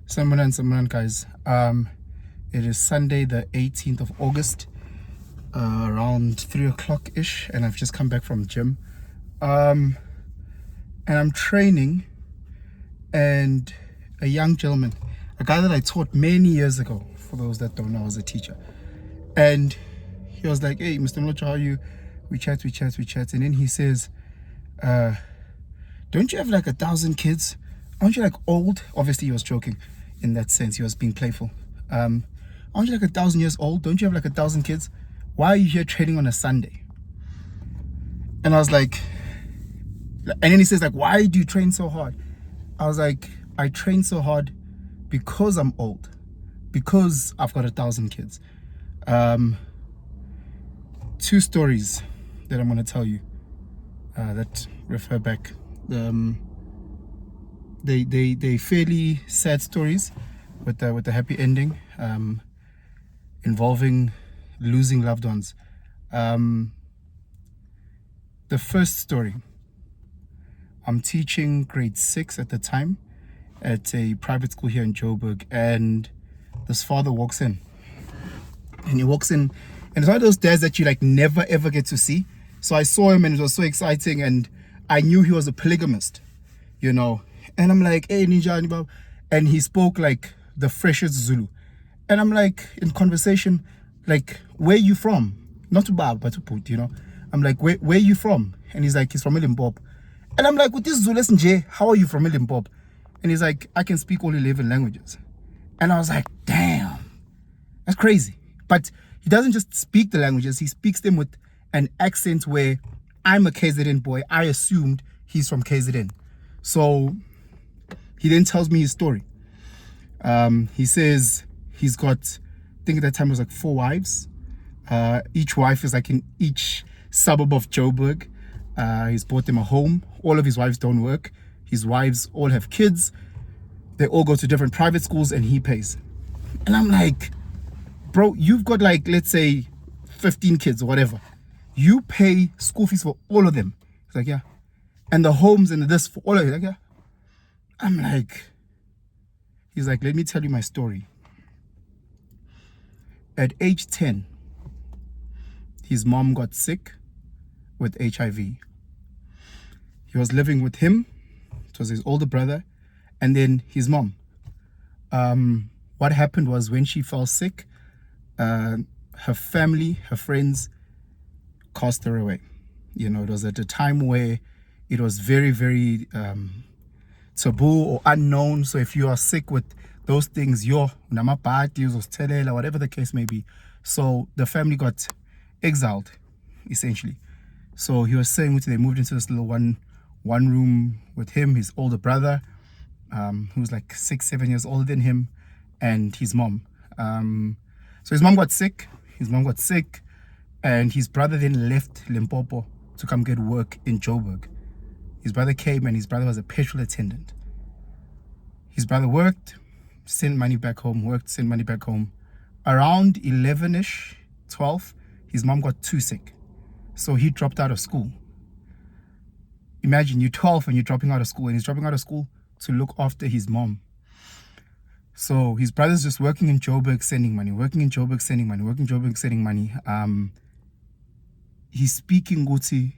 Samaran, guys. It is Sunday, the 18th of August, around 3 o'clock ish, and I've just come back from gym. And I'm training, and a young gentleman, a guy that I taught many years ago, for those that don't know, I was a teacher. And he was like, "Hey, Mr. Mlocha, how are you?" We chat. And then he says, "Don't you have like 1,000 kids? Aren't you like old?" Obviously, he was joking in that sense. He was being playful. Aren't you like 1,000 years old? Don't you have like 1,000 kids? Why are you here training on a Sunday? And I was like, and then he says like, "Why do you train so hard?" I was like, "I train so hard because I'm old, because I've got 1,000 kids." Two stories that I'm going to tell you that refer back. They fairly sad stories with a happy ending, involving losing loved ones. The first story, I'm teaching grade 6 at the time at a private school here in Joburg, and this father walks in, and and it's one of those dads that you like never ever get to see. So I saw him, and it was so exciting, and I knew he was a polygamist, you know. And I'm like, "Hey, Ninja," and he spoke like the freshest Zulu. And I'm like, in conversation, like, "Where you from?" Not to Bab, but to put, you know. I'm like, where you from? And he's like, he's from Limpopo. And I'm like, "With this Zulu, listen, Jay, how are you from Limpopo?" And he's like, "I can speak all 11 languages." And I was like, damn, that's crazy. But he doesn't just speak the languages, he speaks them with an accent where I'm a KZN boy. I assumed he's from KZN. So he then tells me his story. He says he's got, I think at that time it was like 4 wives. Each wife is like in each suburb of Joburg. He's bought them a home. All of his wives don't work. His wives all have kids. They all go to different private schools, and he pays. And I'm like, bro, you've got like, let's say 15 kids or whatever. You pay school fees for all of them. He's like, yeah. And the homes and this for all of it. Like, yeah. I'm like, he's like, "Let me tell you my story." At age 10, his mom got sick with HIV. He was living with him. It was his older brother, and then his mom. What happened was, when she fell sick, her family, her friends cast her away. You know, it was at a time where it was very, very taboo or unknown. So if you are sick with those things, you're namapati or telela, whatever the case may be. So the family got exiled, essentially. So he was saying they moved into this little one room with him, his older brother, who's like 6-7 years older than him, and his mom. So his mom got sick. And his brother then left Limpopo to come get work in Joburg. His brother came, and his brother was a petrol attendant. His brother worked, sent money back home, sent money back home. Around 11-ish, 12, his mom got too sick. So he dropped out of school. Imagine, you're 12 and you're dropping out of school, and he's dropping out of school to look after his mom. So his brother's just working in Joburg, sending money, sending money. He's speaking Guti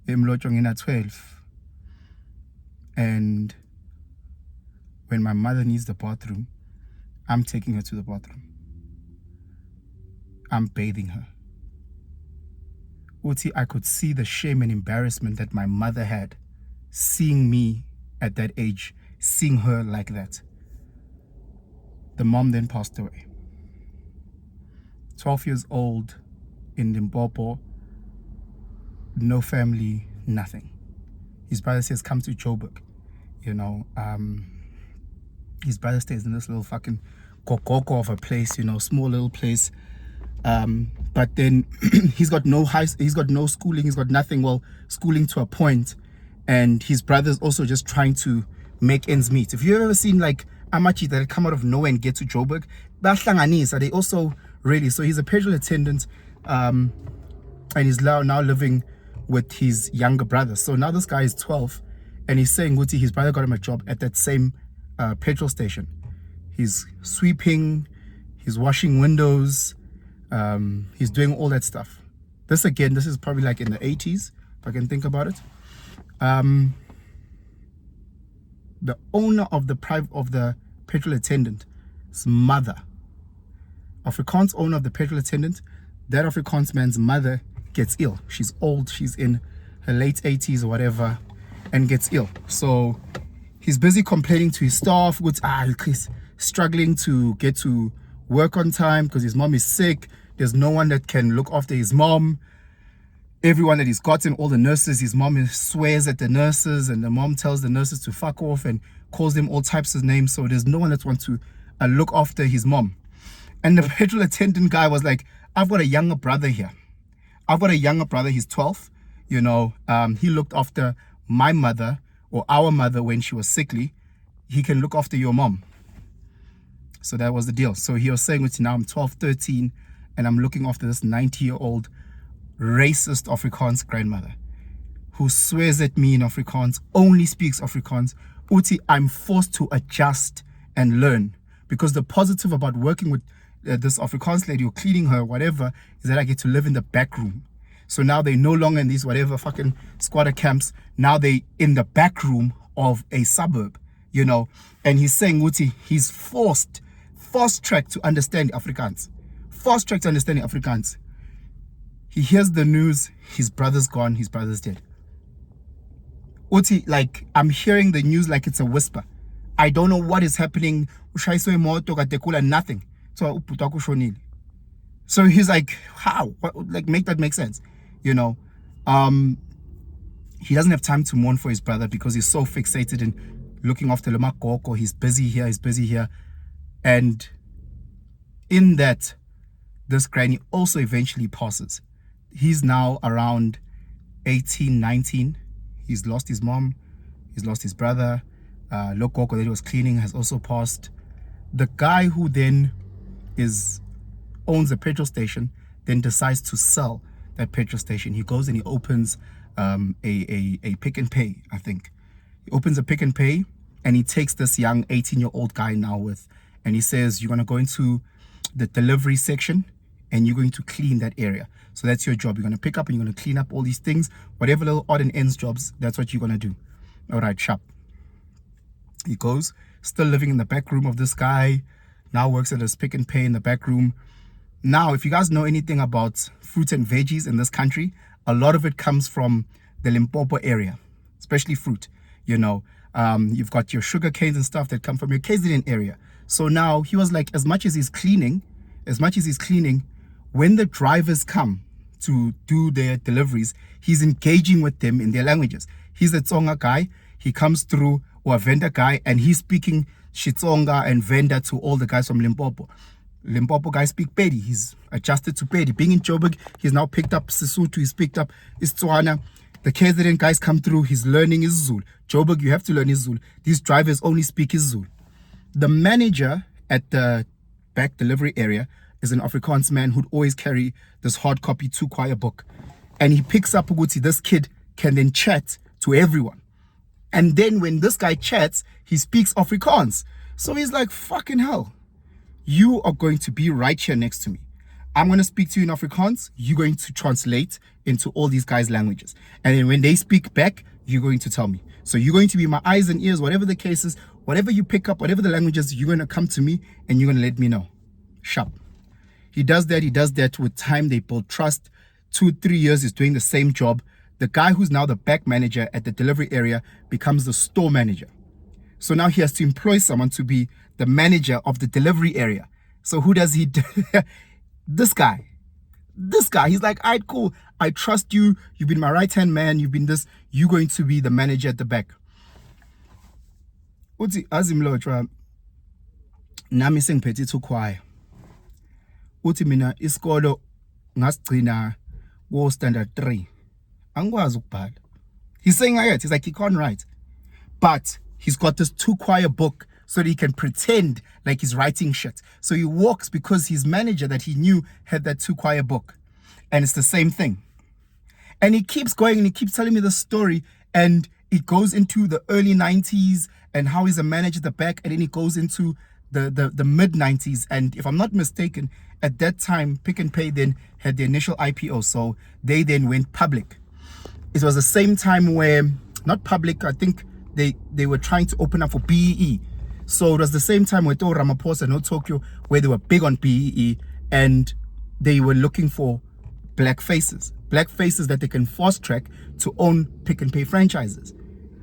at 12. And when my mother needs the bathroom, I'm taking her to the bathroom. I'm bathing her. Uti, I could see the shame and embarrassment that my mother had seeing me at that age, seeing her like that. The mom then passed away. 12 years old in Limpopo, no family, nothing. His brother says, "Come to Joburg." You know, his brother stays in this little fucking kokoko of a place, you know, small little place. But then he's got no schooling, he's got nothing. Well, schooling to a point, and his brother's also just trying to make ends meet. If you've ever seen like Amachi that come out of nowhere and get to Joburg, they also really. So he's a petrol attendant, and he's now living with his younger brother. So now this guy is 12, and he's saying Guti, his brother got him a job at that same petrol station. He's sweeping, he's washing windows, he's doing all that stuff. This is probably like in the 80s, if I can think about it. The owner of the petrol attendant's mother, Afrikaans owner of the petrol attendant, that Afrikaans man's mother gets ill. She's old, she's in her late 80s or whatever, and gets ill. So he's busy complaining to his staff, he's struggling to get to work on time because his mom is sick. There's no one that can look after his mom. Everyone that he's gotten, all the nurses, his mom swears at the nurses, and the mom tells the nurses to fuck off and calls them all types of names. So there's no one that wants to look after his mom. And the petrol attendant guy was like, I've got a younger brother here. He's 12. You know, he looked after my mother or our mother when she was sickly. He can look after your mom. So that was the deal. So he was saying, now I'm 12, 13, and I'm looking after this 90-year-old racist Afrikaans grandmother who swears at me in Afrikaans, only speaks Afrikaans. I'm forced to adjust and learn, because the positive about working with this Afrikaans lady or cleaning her, whatever, is that I get to live in the back room. So now they're no longer in these whatever fucking squatter camps. Now they in the back room of a suburb, you know. And he's saying, he's fast-tracked to understand Afrikaans. Fast-tracked to understanding Afrikaans. He hears the news, his brother's gone, his brother's dead. Like, I'm hearing the news like it's a whisper. I don't know what is happening. Nothing. So he's like, how? Like, make that make sense, you know? He doesn't have time to mourn for his brother because he's so fixated in looking after Lema Koko. He's busy here. And in that, this granny also eventually passes. He's now around 18, 19. He's lost his mom. He's lost his brother. Lokoko that he was cleaning has also passed. The guy who then owns a petrol station then decides to sell that petrol station. He goes and he opens a Pick and Pay, I think. He opens a Pick and Pay, and he takes this young 18-year-old guy now with, and he says, you're going to go into the delivery section and you're going to clean that area. So that's your job. You're going to pick up and you're going to clean up all these things, whatever little odd and ends jobs, that's what you're going to do. All right, sharp. He goes, still living in the back room of this guy, now works at his Pick and Pay in the back room. Now, if you guys know anything about fruit and veggies in this country, a lot of it comes from the Limpopo area, especially fruit. You know, you've got your sugar canes and stuff that come from your KZN area. So now he was like, as much as he's cleaning, when the drivers come to do their deliveries, he's engaging with them in their languages. He's a Tsonga guy. He comes through, or a Venda guy, and he's speaking Xitsonga and Venda to all the guys from Limpopo. Limpopo guys speak Pedi. He's adjusted to Pedi. Being in Joburg, he's now picked up Sesotho. He's picked up Istswana. The KZN guys come through. He's learning Zulu. Joburg, you have to learn Zulu. These drivers only speak Zulu. The manager at the back delivery area is an Afrikaans man who'd always carry this hard copy 2-choir book. And he picks up Uguti. This kid can then chat to everyone. And then when this guy chats, he speaks Afrikaans. So he's like, fucking hell. You are going to be right here next to me. I'm going to speak to you in Afrikaans. You're going to translate into all these guys' languages. And then when they speak back, you're going to tell me. So you're going to be my eyes and ears, whatever the case is, whatever you pick up, whatever the languages, you're going to come to me and you're going to let me know. Sharp. He does that. With time, they build trust. 2-3 years, he's doing the same job. The guy who's now the back manager at the delivery area becomes the store manager. So now he has to employ someone to be the manager of the delivery area. So who does he do? This guy. He's like, all right, cool. I trust you. You've been my right-hand man. You've been this. You're going to be the manager at the back. Uthi azimlotshwa nami sengiphethe i-choir. Uthi mina isikolo ngasigcina go standard 3. Angikwazi ukubhala. He's saying it. He's like, he can't write. But he's got this 2-choir book so that he can pretend like he's writing shit. So he walks because his manager that he knew had that 2-choir book. And it's the same thing. And he keeps going and he keeps telling me the story. And it goes into the early 90s and how he's a manager at the back, and then he goes into the mid 90s. And if I'm not mistaken, at that time, Pick n Pay then had the initial IPO, so they then went public. It was the same time where, not public, I think they were trying to open up for BEE. So it was the same time with Ramaphosa and Tokyo, where they were big on BEE, and they were looking for black faces that they can fast track to own Pick n Pay franchises.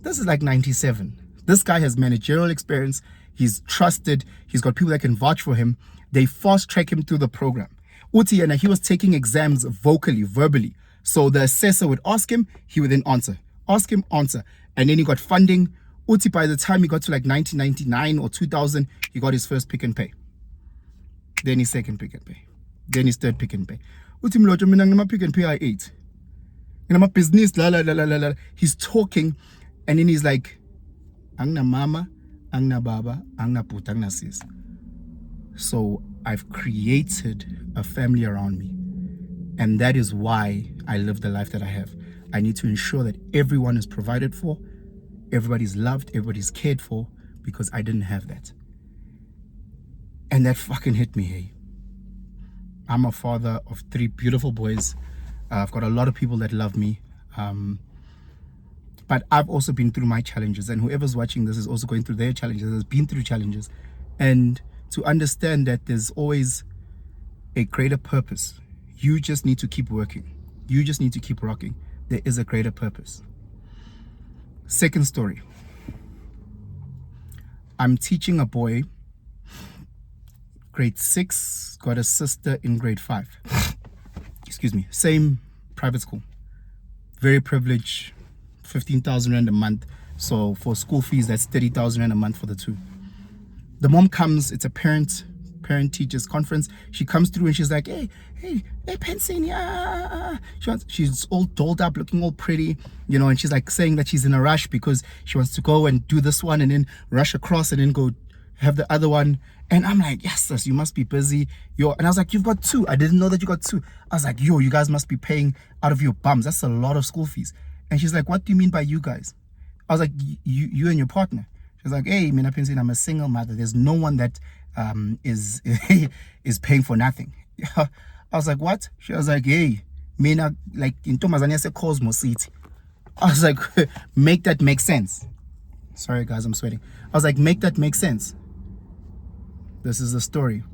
This is like 97. This guy has managerial experience. He's trusted. He's got people that can vouch for him. They fast track him through the program. Uti, and he was taking exams verbally. So the assessor would ask him, he would then answer. Ask him, answer. And then he got funding. Uti, by the time he got to like 1999 or 2000, he got his first Pick n Pay. Then his second Pick n Pay. Then his third Pick n Pay. Uti mlojo mina ngama Pick n Pay I ate. Ngama business la la la la la. He's talking, and then he's like, Angna mama, angna baba, angna puta, angna sis. So I've created a family around me. And that is why I live the life that I have. I need to ensure that everyone is provided for, everybody's loved, everybody's cared for, because I didn't have that. And that fucking hit me, hey. I'm a father of 3 beautiful boys. I've got a lot of people that love me. But I've also been through my challenges, and whoever's watching this is also going through their challenges, has been through challenges. And to understand that there's always a greater purpose. You just need to keep working. You just need to keep rocking. There is a greater purpose. Second story. I'm teaching a boy, grade 6, got a sister in grade 5. Excuse me, same private school. Very privileged, 15,000 Rand a month. So for school fees, that's 30,000 Rand a month for the two. The mom comes, it's a parent teachers conference. She comes through and she's like, hey Pensine, yeah. She's all dolled up, looking all pretty, you know, and she's like saying that she's in a rush because she wants to go and do this one and then rush across and then go have the other one. And I'm like, yes, sis, you must be busy. And I was like, you've got 2. I didn't know that you got 2. I was like, you guys must be paying out of your bums. That's a lot of school fees. And she's like, what do you mean by you guys? I was like, you and your partner. She's like, hey, mina Pensine, I'm a single mother. There's no one that is paying for nothing. I was like, what? She was like, hey, mina, like in Tomazania say Cosmo City. I was like, make that make sense. Sorry guys, I'm sweating. I was like, make that make sense. This is the story.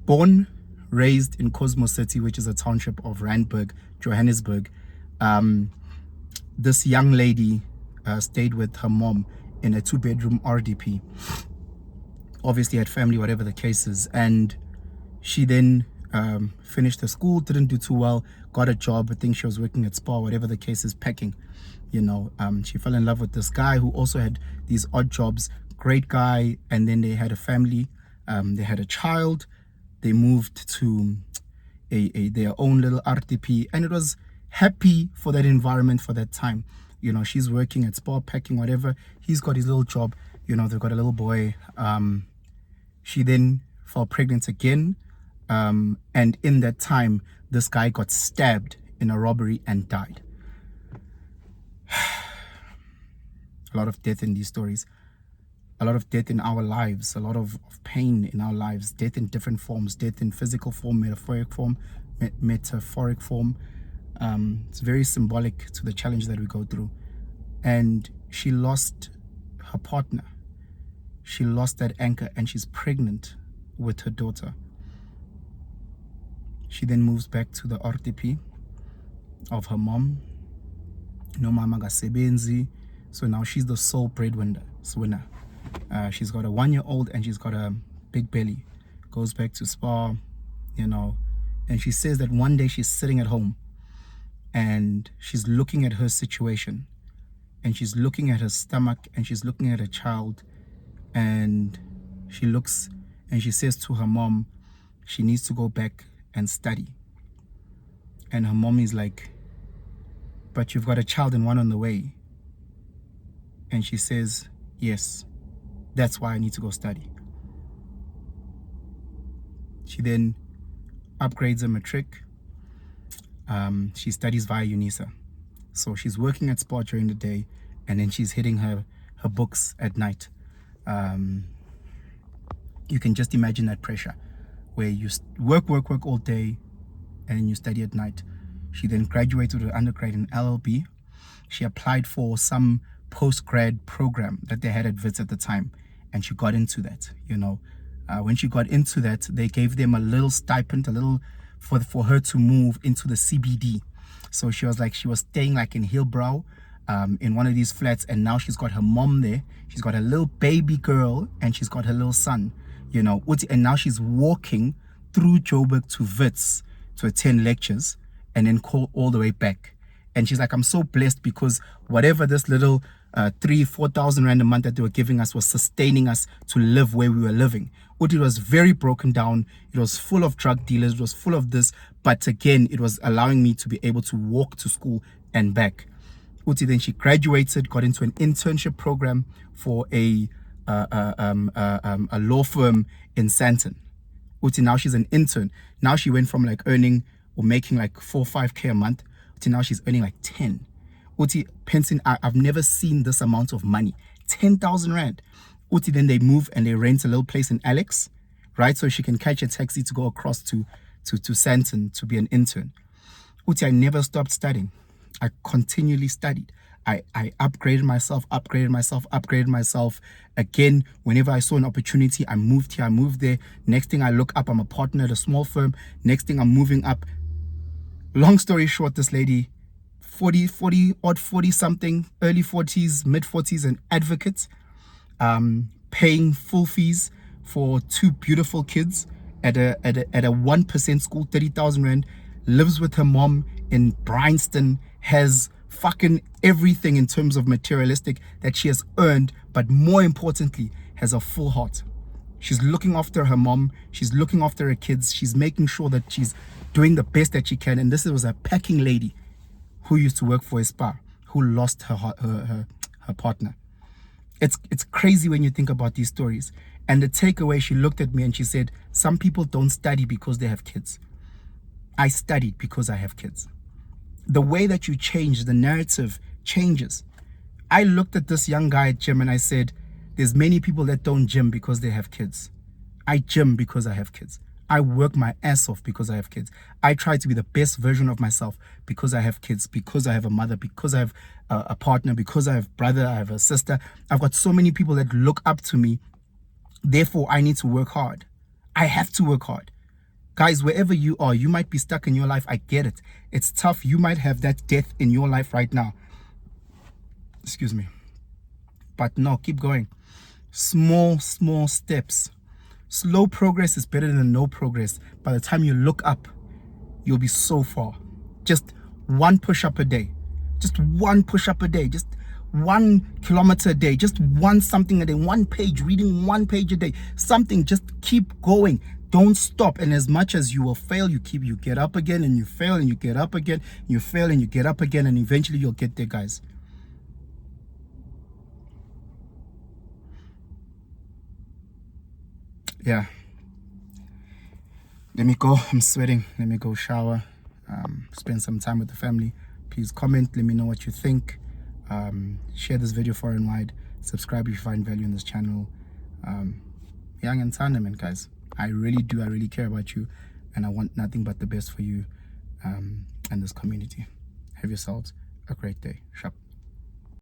Born, raised in Cosmo City, which is a township of Randburg, Johannesburg. This young lady stayed with her mom in a 2-bedroom RDP. Obviously had family, whatever the case is. And she then finished the school, didn't do too well, got a job. I think she was working at Spa, whatever the case is, packing. You know, she fell in love with this guy who also had these odd jobs. Great guy. And then they had a family. They had a child. They moved to their own little RDP. And it was happy for that environment for that time. You know, she's working at Spa, packing, whatever. He's got his little job. You know, they've got a little boy. She then fell pregnant again. And in that time, this guy got stabbed in a robbery and died. A lot of death in these stories. A lot of death in our lives. A lot of pain in our lives. Death in different forms. Death in physical form, metaphoric form. It's very symbolic to the challenge that we go through. And she lost her partner. She lost that anchor, and she's pregnant with her daughter. She then moves back to the RTP of her mom. No mama gasebenzi. So now she's the sole breadwinner. She's got a 1-year-old and she's got a big belly. Goes back to Spa, you know, and she says that one day she's sitting at home and she's looking at her situation and she's looking at her stomach and she's looking at her child, and she looks and she says to her mom she needs to go back and study. And her mom is like, but you've got a child and one on the way. And she says, yes, that's why I need to go study. She then upgrades her matric. She studies via UNISA. So she's working at Sport during the day, and then she's hitting her her books at night. You can just imagine that pressure where you work all day and you study at night. She then graduated with undergrad in LLB. She applied for some post-grad program that they had at WITS at the time, and she got into that. When she got into that, they gave them a little stipend, a little for her to move into the CBD. So she was staying like in Hillbrow, in one of these flats, and now she's got her mom there. She's got a little baby girl and she's got her little son, and now she's walking through Joburg to WITS to attend lectures and then call all the way back. And she's like, I'm so blessed because whatever this little 3,000-4,000 rand a month that they were giving us was sustaining us to live where we were living. It was very broken down. It was full of drug dealers. It was full of this. But again, it was allowing me to be able to walk to school and back. Then she graduated, got into an internship program for a law firm in Sandton. Now she's an intern. Now she went from like earning or making like 4 or 5K a month to now she's earning like 10. Pension, I've never seen this amount of money. 10,000 rand. Then they move and they rent a little place in Alex, right? So she can catch a taxi to go across to Sandton to be an intern. I never stopped studying. I continually studied. I upgraded myself. Again, whenever I saw an opportunity, I moved here, I moved there. Next thing I look up, I'm a partner at a small firm. Next thing I'm moving up. Long story short, this lady, 40 something, early 40s, mid 40s, an advocate, paying full fees for 2 beautiful kids at a 1% school, 30,000 rand, lives with her mom in Bryanston, has fucking everything in terms of materialistic that she has earned, but more importantly, has a full heart. She's looking after her mom, she's looking after her kids, she's making sure that she's doing the best that she can. And this was a packing lady who used to work for a spa, who lost her partner. It's crazy when you think about these stories. And the takeaway, she looked at me and she said, some people don't study because they have kids. I studied because I have kids. The way that you change, the narrative changes. I looked at this young guy at gym and I said, there's many people that don't gym because they have kids. I gym because I have kids. I work my ass off because I have kids. I try to be the best version of myself because I have kids, because I have a mother, because I have a partner, because I have a brother, I have a sister. I've got so many people that look up to me. Therefore, I need to work hard. I have to work hard. Guys, wherever you are, you might be stuck in your life. I get it. It's tough. You might have that death in your life right now. Excuse me. But no, keep going. Small steps. Slow progress is better than no progress. By the time you look up, you'll be so far. Just 1 push-up a day. Just 1 push-up a day. Just 1 kilometer a day. Just 1 something a day. 1 page, reading 1 page a day. Something, just keep going. Don't stop. And as much as you will fail, you get up again, and you fail and you get up again. You fail and you get up again, and eventually you'll get there, guys. Yeah. Let me go. I'm sweating. Let me go shower. Spend some time with the family. Please comment. Let me know what you think. Share this video far and wide. Subscribe if you find value in this channel. Young and Tandem, guys. I really do. I really care about you, and I want nothing but the best for you and this community. Have yourselves a great day. Sharp.